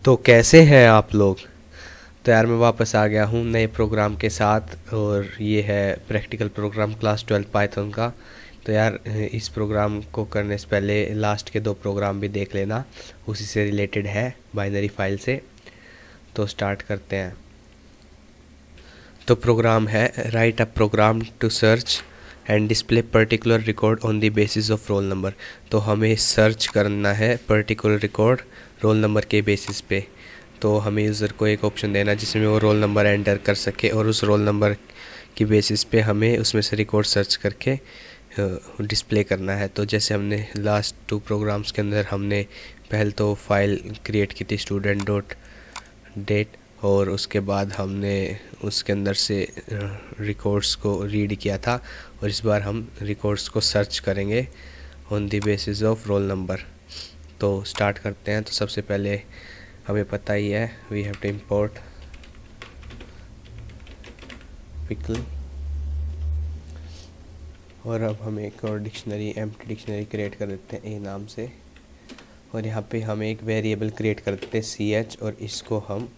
तो कैसे हैं आप लोग। तो यार मैं वापस आ गया हूँ नए प्रोग्राम के साथ, और ये है प्रैक्टिकल प्रोग्राम क्लास 12 पाइथन का। तो यार इस प्रोग्राम को करने से पहले लास्ट के 2 प्रोग्राम भी देख लेना, उसी से रिलेटेड है, बाइनरी फाइल से। तो स्टार्ट करते हैं। तो प्रोग्राम है write a program to search and display particular record on the basis of roll number. तो हमें सर्च करना है पर्टिकुलर रिकॉर्ड रोल नंबर के बेसिस पे। तो हमें यूज़र को एक ऑप्शन देना जिसमें वो रोल नंबर एंटर कर सके, और उस रोल नंबर की बेसिस पे हमें उसमें से रिकॉर्ड सर्च करके डिस्प्ले करना है। तो जैसे हमने लास्ट 2 प्रोग्राम्स के अंदर हमने पहले तो फाइल क्रिएट की थी स्टूडेंट डॉट डेट, और उसके बाद हमने उसके अंदर से रिकॉर्ड्स को रीड किया था, और इस बार हम रिकॉर्ड्स को सर्च करेंगे on the basis of roll number. तो स्टार्ट करते हैं। तो सबसे पहले हमें पता ही है we have to import pickle, और अब हम एक और डिक्शनरी एम्प्टी डिक्शनरी क्रिएट कर देते हैं ए नाम से, और यहाँ पे हम एक वेरिएबल क्रिएट कर देते हैं ch, और इसको हम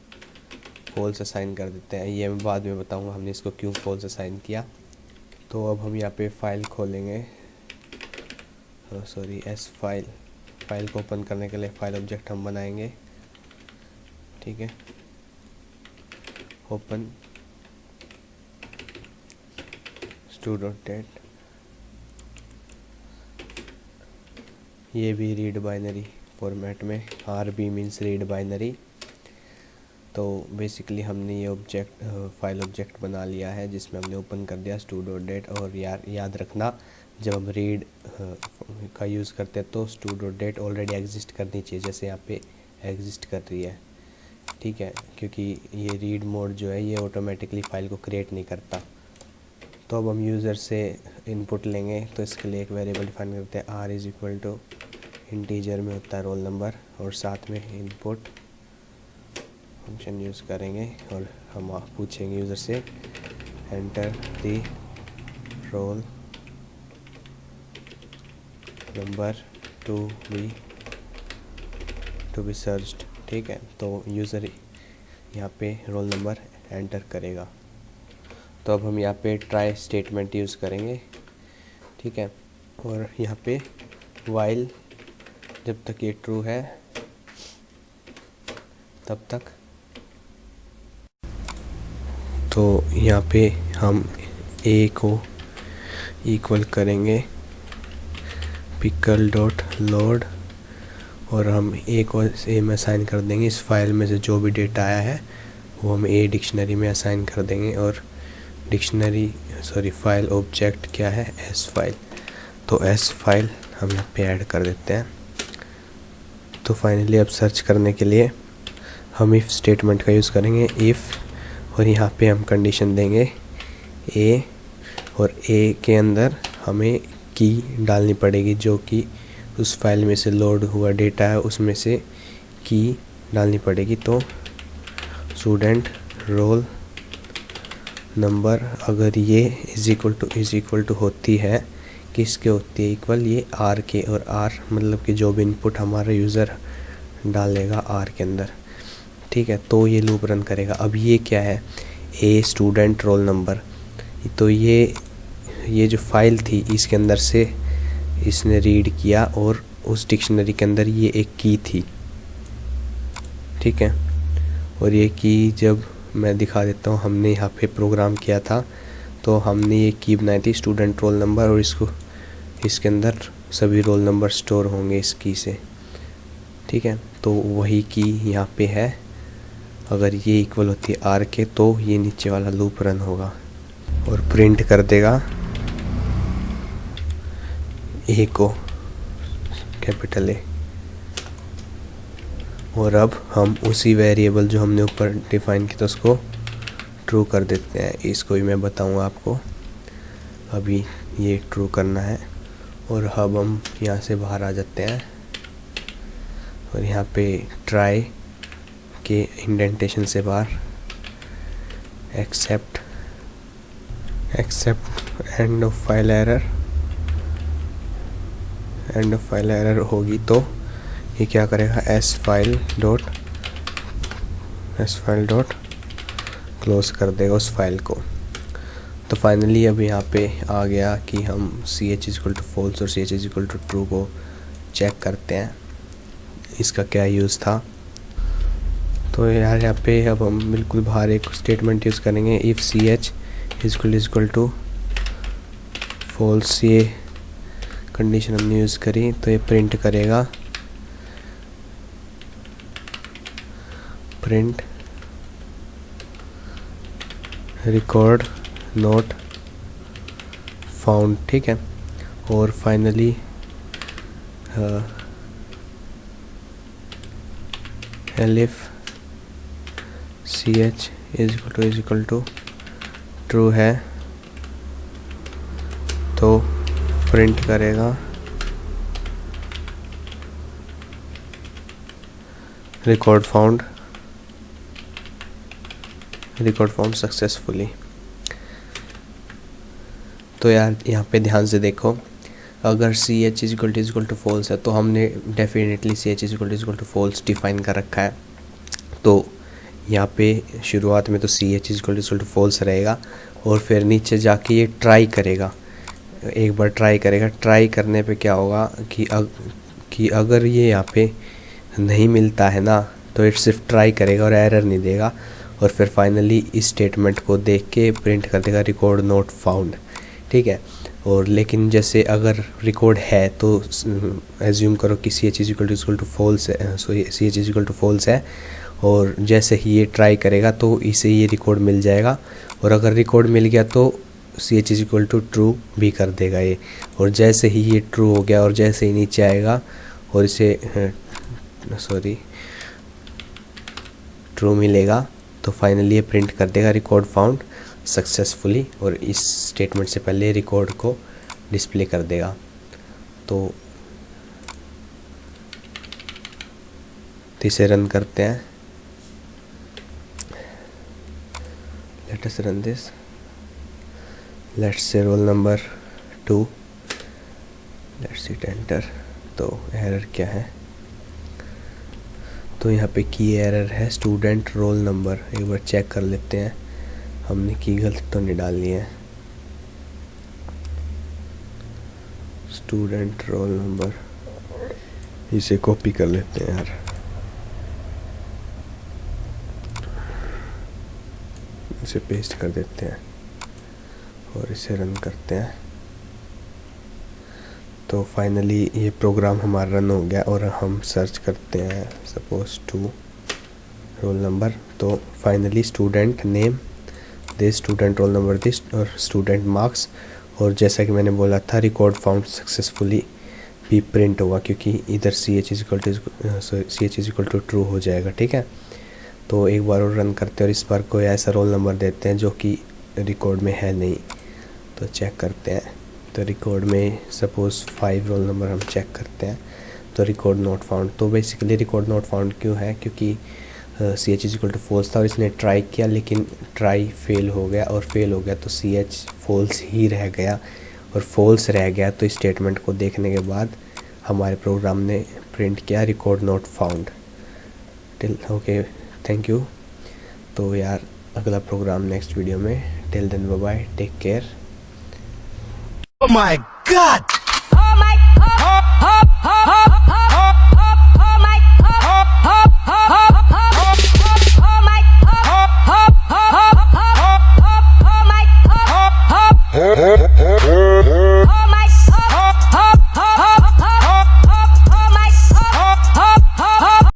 फॉल्स असाइन कर देते हैं। ये मैं बाद में बताऊंगा हमने इसको क्यों फॉल्स असाइन किया। तो अब हम यहाँ पे फाइल खोलेंगे, सॉरी एस फाइल को ओपन करने के लिए फाइल ऑब्जेक्ट हम बनाएंगे। ठीक है, ओपन stu.dat, ये भी रीड बाइनरी फॉर्मेट में, RB मीन्स रीड बाइनरी। तो बेसिकली हमने ये ऑब्जेक्ट फाइल ऑब्जेक्ट बना लिया है जिसमें हमने ओपन कर दिया stu.dat। और याद रखना जब हम रीड का यूज़ करते हैं तो stu.dat ऑलरेडी एग्जिस्ट करनी चाहिए, जैसे यहाँ पे एग्जिस्ट कर रही है। ठीक है, क्योंकि ये रीड मोड जो है ये ऑटोमेटिकली फ़ाइल को क्रिएट नहीं करता। तो अब हम यूज़र से इनपुट लेंगे, तो इसके लिए एक वेरिएबल डिफाइन करते हैं r is equal to integer में होता है रोल नंबर, और साथ में इनपुट फंक्शन यूज़ करेंगे, और हम पूछेंगे यूज़र से enter the roll number to be searched. ठीक है, तो यूज़र यहाँ पे रोल नंबर एंटर करेगा। तो अब हम यहाँ पे ट्राई स्टेटमेंट यूज़ करेंगे। ठीक है, और यहाँ पे वाइल जब तक ये ट्रू है तब तक। तो यहाँ पे हम a को इक्वल करेंगे पिकल डॉट लोड, और हम a को a में असाइन कर देंगे। इस फाइल में से जो भी डेटा आया है वो हम a डिक्शनरी में असाइन कर देंगे, और फाइल ऑब्जेक्ट क्या है एस फाइल। तो एस फाइल हम यहाँ पे ऐड कर देते हैं। तो फाइनली अब सर्च करने के लिए हम इफ़ स्टेटमेंट का यूज़ करेंगे, इफ़, और यहाँ पे हम कंडीशन देंगे a, और a के अंदर हमें की डालनी पड़ेगी, जो कि उस फाइल में से लोड हुआ डेटा है उसमें से की डालनी पड़ेगी। तो स्टूडेंट रोल नंबर अगर ये इज़ इक्वल टू होती है, किसके होती है इक्वल, ये r के, और r मतलब कि जो भी इनपुट हमारा यूज़र डालेगा r के अंदर। ठीक है, तो ये लूप रन करेगा। अब ये क्या है, ए स्टूडेंट रोल नंबर। तो ये जो फाइल थी इसके अंदर से इसने रीड किया, और उस डिक्शनरी के अंदर ये एक की थी। ठीक है, और ये की जब मैं दिखा देता हूँ, हमने यहाँ पे प्रोग्राम किया था, तो हमने ये की बनाई थी स्टूडेंट रोल नंबर, और इसके अंदर सभी रोल नंबर स्टोर होंगे इस की से। ठीक है, तो वही की यहाँ पे है। अगर ये इक्वल होती है r के, तो ये नीचे वाला लूप रन होगा और प्रिंट कर देगा a को, कैपिटल A। और अब हम उसी वेरिएबल जो हमने ऊपर डिफाइन किया था उसको ट्रू कर देते हैं। इसको भी मैं बताऊंगा आपको, अभी ये ट्रू करना है। और अब हम यहाँ से बाहर आ जाते हैं, और यहाँ पे ट्राई के इंडेंटेशन से बाहर except end of file error होगी, तो ये क्या करेगा, S file dot S file dot close कर देगा उस फाइल को। तो फाइनली अब यहाँ पे आ गया कि हम C H is equal to false और C H is equal to true को चेक करते हैं इसका क्या यूज़ था। तो यार यहाँ पे अब हम बिल्कुल बाहर एक स्टेटमेंट यूज़ करेंगे, if C H is equal to false. ये कंडीशन हमने यूज़ करी तो ये प्रिंट करेगा, प्रिंट रिकॉर्ड नोट फाउंड, ठीक है। और finally elif C H is equal to true है तो प्रिंट करेगा रिकॉर्ड फाउंड सक्सेसफुली। तो यार यहाँ पे ध्यान से देखो, अगर C H is equal to false है तो हमने definitely C H is equal to false define कर रखा है। तो यहाँ पे शुरुआत में तो C H is equal to false रहेगा और फिर नीचे जाके ये ट्राई करेगा, एक बार ट्राई करेगा। ट्राई करने पे क्या होगा कि अगर ये यहाँ पे नहीं मिलता है ना तो ये सिर्फ ट्राई करेगा और एरर नहीं देगा, और फिर फाइनली इस स्टेटमेंट को देख के प्रिंट कर देगा रिकॉर्ड नोट फाउंड, ठीक है। और लेकिन जैसे अगर रिकॉर्ड है तो एज्यूम करो कि C H is equal to false है, C H is equal to false है, और जैसे ही ये ट्राई करेगा तो इसे ये रिकॉर्ड मिल जाएगा, और अगर रिकॉर्ड मिल गया तो C H is equal to true भी कर देगा ये। और जैसे ही ये ट्रू हो गया और जैसे ही नीचे आएगा और इसे ट्रू मिलेगा तो फाइनली ये प्रिंट कर देगा रिकॉर्ड फाउंड सक्सेसफुली, और इस स्टेटमेंट से पहले रिकॉर्ड को डिस्प्ले कर देगा। तो इसे रन करते हैं, let us run this, let's say roll number 2, let's hit enter. तो एरर क्या है, तो यहाँ पे की एरर है स्टूडेंट रोल नंबर। एक बार चेक कर लेते हैं हमने की गलत तो नहीं डालनी है। स्टूडेंट रोल नंबर, इसे कॉपी कर लेते हैं यार, इसे पेस्ट कर देते हैं और इसे रन करते हैं। तो फाइनली ये प्रोग्राम हमारा रन हो गया और हम सर्च करते हैं सपोज टू रोल नंबर। तो finally student name this, student roll number this, और स्टूडेंट मार्क्स, और जैसा कि मैंने बोला था रिकॉर्ड फाउंड सक्सेसफुली भी प्रिंट होगा क्योंकि इधर C H is equal to true हो जाएगा, ठीक है। तो एक बार और रन करते हैं और इस बार कोई ऐसा रोल नंबर देते हैं जो कि रिकॉर्ड में है नहीं। तो चेक करते हैं, तो रिकॉर्ड में सपोज़ 5 रोल नंबर हम चेक करते हैं तो रिकॉर्ड नॉट फाउंड। तो बेसिकली रिकॉर्ड नॉट फाउंड क्यों है, क्योंकि C H is equal to false था और इसने ट्राई किया लेकिन ट्राई फेल हो गया, और फेल हो गया तो सी एच फॉल्स ही रह गया, और फॉल्स रह गया तो इस स्टेटमेंट को देखने के बाद हमारे प्रोग्राम ने प्रिंट किया record not found till. Okay, thank you. तो यार अगला प्रोग्राम नेक्स्ट वीडियो में, till then bye bye, take care. Oh my God! Oh my, oh, oh, oh, oh.